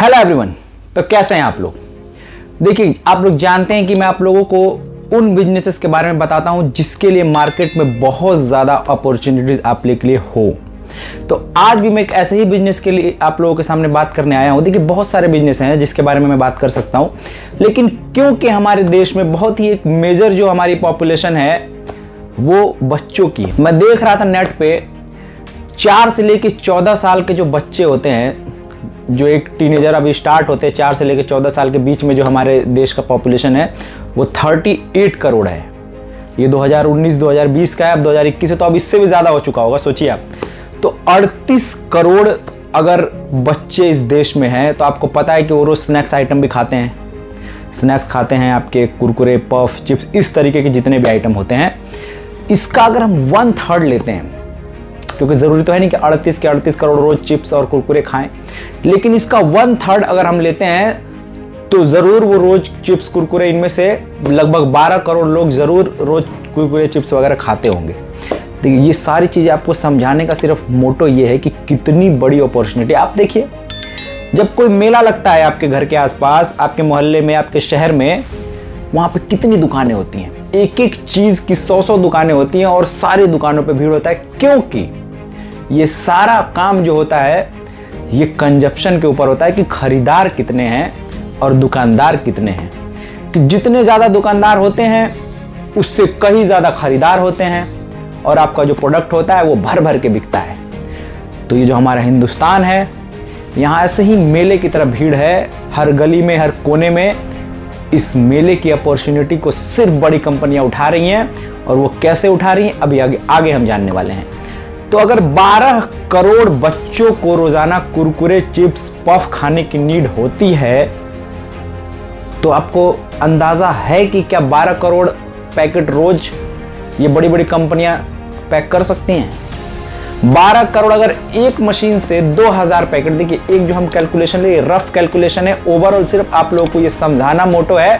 Hello everyone. तो कैसे हैं आप लोग? देखिए, आप लोग जानते हैं कि मैं आप लोगों को उन बिजनेसेस के बारे में बताता हूं जिसके लिए मार्केट में बहुत ज़्यादा अपॉर्चुनिटीज आप लोग के लिए हो। तो आज भी मैं एक ऐसे ही बिजनेस के लिए आप लोगों के सामने बात करने आया हूं। देखिए, बहुत सारे बिजनेस हैं जिसके बारे में मैं बात कर सकता हूं, लेकिन क्योंकि हमारे देश में बहुत ही एक मेजर जो हमारी पॉपुलेशन है वो बच्चों की। मैं देख रहा था नेट पे 4 से लेकर 14 साल के जो बच्चे होते हैं, जो एक टीनेजर अभी स्टार्ट होते हैं, 4 से लेकर 14 साल के बीच में जो हमारे देश का पॉपुलेशन है वो 38 करोड़ है। ये 2019-2020 का है, अब 2021 है तो अब इससे भी ज़्यादा हो चुका होगा। सोचिए आप, तो 38 करोड़ अगर बच्चे इस देश में हैं तो आपको पता है कि वो रोज़ स्नैक्स आइटम भी खाते हैं। स्नैक्स खाते हैं, आपके कुरकुरे, पफ, चिप्स, इस तरीके के जितने भी आइटम होते हैं। इसका अगर हम 1/3 लेते हैं, क्योंकि ज़रूरी तो है नहीं कि 38 के 38 करोड़ रोज़ चिप्स और कुरकुरे खाएं, लेकिन इसका 1/3 अगर हम लेते हैं तो ज़रूर वो रोज़ चिप्स कुरकुरे, इनमें से लगभग 12 करोड़ लोग ज़रूर रोज़ कुरकुरे चिप्स वगैरह खाते होंगे। तो ये सारी चीज़ें आपको समझाने का सिर्फ मोटो ये है कि कितनी बड़ी अपॉर्चुनिटी। आप देखिए, जब कोई मेला लगता है आपके घर के आसपास, आपके मोहल्ले में, आपके शहर में, वहाँ पे कितनी दुकानें होती हैं, एक एक चीज़ की 100-100 दुकानें होती हैं और सारी दुकानों पे भीड़ होता है। क्योंकि ये सारा काम जो होता है ये कंजप्शन के ऊपर होता है कि खरीदार कितने हैं और दुकानदार कितने हैं। कि जितने ज़्यादा दुकानदार होते हैं उससे कहीं ज़्यादा खरीदार होते हैं और आपका जो प्रोडक्ट होता है वो भर भर के बिकता है। तो ये जो हमारा हिंदुस्तान है, यहाँ ऐसे ही मेले की तरह भीड़ है, हर गली में, हर कोने में। इस मेले की अपॉर्चुनिटी को सिर्फ बड़ी कंपनियां उठा रही हैं, और वो कैसे उठा रही हैं अभी आगे हम जानने वाले हैं। तो अगर 12 करोड़ बच्चों को रोजाना कुरकुरे, चिप्स, पफ खाने की नीड होती है, तो आपको अंदाजा है कि क्या 12 करोड़ पैकेट रोज ये बड़ी बड़ी कंपनियां पैक कर सकती हैं? 12 करोड़ अगर एक मशीन से 2000 पैकेट, देखिए एक जो हम कैलकुलेशन ले, रफ कैलकुलेशन है, ओवरऑल सिर्फ आप लोगों को ये समझाना मोटो है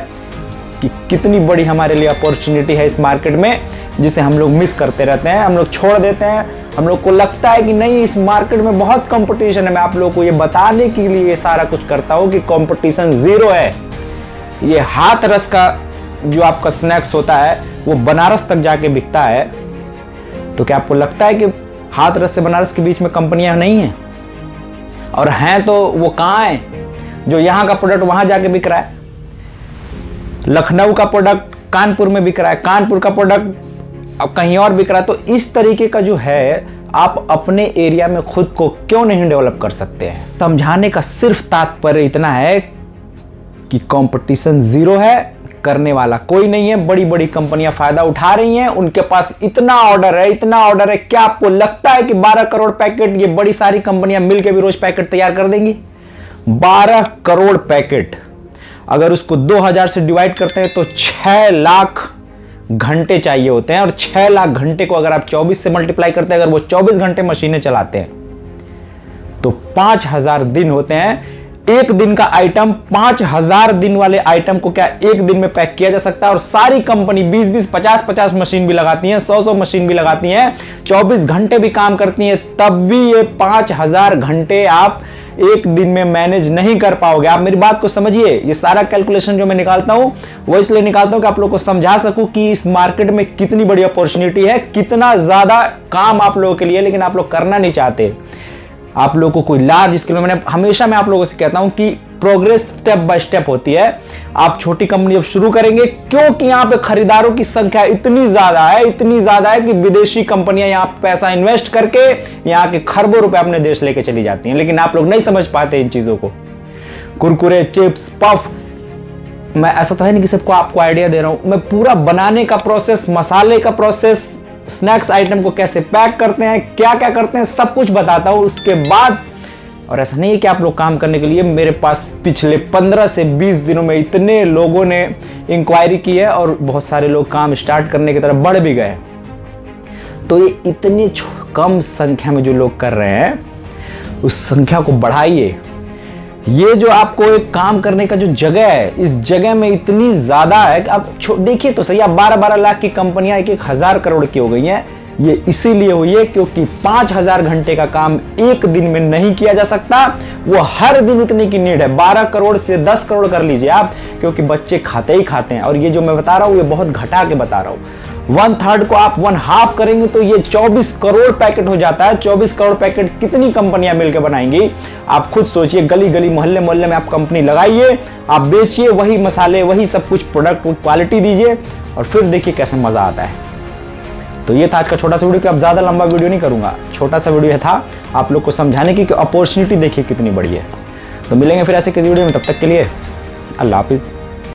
कि कितनी बड़ी हमारे लिए अपॉर्चुनिटी है इस मार्केट में, जिसे हम लोग मिस करते रहते हैं, हम लोग छोड़ देते हैं। हम लोग को लगता है कि नहीं, इस मार्केट में बहुत कंपटीशन है। मैं आप लोगों को ये बताने के लिए ये सारा कुछ करता हूँ कि कंपटीशन जीरो है। ये हाथ रस का जो आपका स्नैक्स होता है वो बनारस तक जाके बिकता है। तो क्या आपको लगता है कि हाथ रस से बनारस के बीच में कंपनियां नहीं हैं? और हैं तो वो कहाँ हैं? जो यहाँ का प्रोडक्ट वहां जाके बिक रहा है, लखनऊ का प्रोडक्ट कानपुर में बिक रहा है, कानपुर का प्रोडक्ट अब कहीं और बिक रहा है। तो इस तरीके का जो है, आप अपने एरिया में खुद को क्यों नहीं डेवलप कर सकते हैं? समझाने का सिर्फ तात्पर्य इतना है कि कंपटीशन जीरो है, करने वाला कोई नहीं है। बड़ी बड़ी कंपनियां फायदा उठा रही हैं, उनके पास इतना ऑर्डर है, इतना ऑर्डर है। क्या आपको लगता है कि 12 करोड़ पैकेट ये बड़ी सारी कंपनियां मिलकर भी रोज पैकेट तैयार कर देंगी? 12 करोड़ पैकेट अगर उसको 2000 से डिवाइड करते हैं तो 6 लाख घंटे चाहिए होते हैं, और 6 लाख घंटे को अगर आप 24 से मल्टीप्लाई करते हैं, अगर वो 24 घंटे मशीनें चलाते हैं तो 5000 दिन होते हैं। एक दिन का आइटम, 5000 दिन वाले आइटम को क्या एक दिन में पैक किया जा सकता है? और सारी कंपनी 20-20, 50-50 मशीन भी लगाती हैं, 100-100 मशीन भी लगाती हैं, 24 घंटे भी काम करती हैं, तब भी ये 5000 घंटे आप एक दिन में मैनेज नहीं कर पाओगे। आप मेरी बात को समझिए। ये सारा कैलकुलेशन जो मैं निकालता हूं वो इसलिए निकालता हूं कि आप लोगों को समझा सकूं कि इस मार्केट में कितनी बड़ी अपॉर्चुनिटी है, कितना ज्यादा काम आप लोगों के लिए, लेकिन आप लोग करना नहीं चाहते। आप लोगों को कोई लार्ज स्केल में, मैं हमेशा आप लोगों से कहता हूं कि प्रोग्रेस स्टेप बाय स्टेप होती है। आप छोटी कंपनी जब शुरू करेंगे, क्योंकि यहां पे खरीदारों की संख्या इतनी ज्यादा है कि विदेशी कंपनियां यहां पैसा इन्वेस्ट करके यहां के खरबों रुपए अपने देश लेके चली जाती हैं। लेकिन आप लोग नहीं समझ पाते इन चीजों को। कुरकुरे, चिप्स, पफ, मैं ऐसा तो है नहीं कि सबको आपको आइडिया दे रहा हूं, मैं पूरा बनाने का प्रोसेस, मसाले का प्रोसेस, स्नैक्स आइटम को कैसे पैक करते हैं, क्या क्या करते हैं, सब कुछ बताता हूं उसके बाद। और ऐसा नहीं है कि आप लोग काम करने के लिए, मेरे पास पिछले 15 से 20 दिनों में इतने लोगों ने इंक्वायरी की है और बहुत सारे लोग काम स्टार्ट करने की तरफ बढ़ भी गए। तो ये इतनी कम संख्या में जो लोग कर रहे हैं, उस संख्या को बढ़ाइए। ये जो आपको एक काम करने का जो जगह है, इस जगह में इतनी ज्यादा है कि आप देखिए तो सही, आप 12-12 लाख की कंपनियां 1-1 हजार करोड़ की हो गई हैं। ये इसीलिए हुई है क्योंकि 5000 घंटे का काम एक दिन में नहीं किया जा सकता। वो हर दिन उतने की नीड है, 12 करोड़ से 10 करोड़ कर लीजिए आप, क्योंकि बच्चे खाते ही खाते हैं। और ये जो मैं बता रहा हूँ ये बहुत घटा के बता रहा हूँ। 1/3 को आप 1/2 करेंगे तो ये 24 करोड़ पैकेट हो जाता है। 24 करोड़ पैकेट कितनी कंपनियां मिलकर बनाएंगी आप खुद सोचिए। गली गली मोहल्ले मोहल्ले में आप कंपनी लगाइए, आप बेचिए, वही मसाले वही सब कुछ प्रोडक्ट क्वालिटी दीजिए और फिर देखिए कैसे मजा आता है। तो ये था आज का छोटा सा वीडियो, कि अब ज्यादा लंबा वीडियो नहीं करूंगा, छोटा सा वीडियो था आप लोग को समझाने की कि अपॉर्चुनिटी देखिए कितनी बड़ी है। तो मिलेंगे फिर ऐसे किसी वीडियो में, तब तक के लिए अल्लाह हाफिज।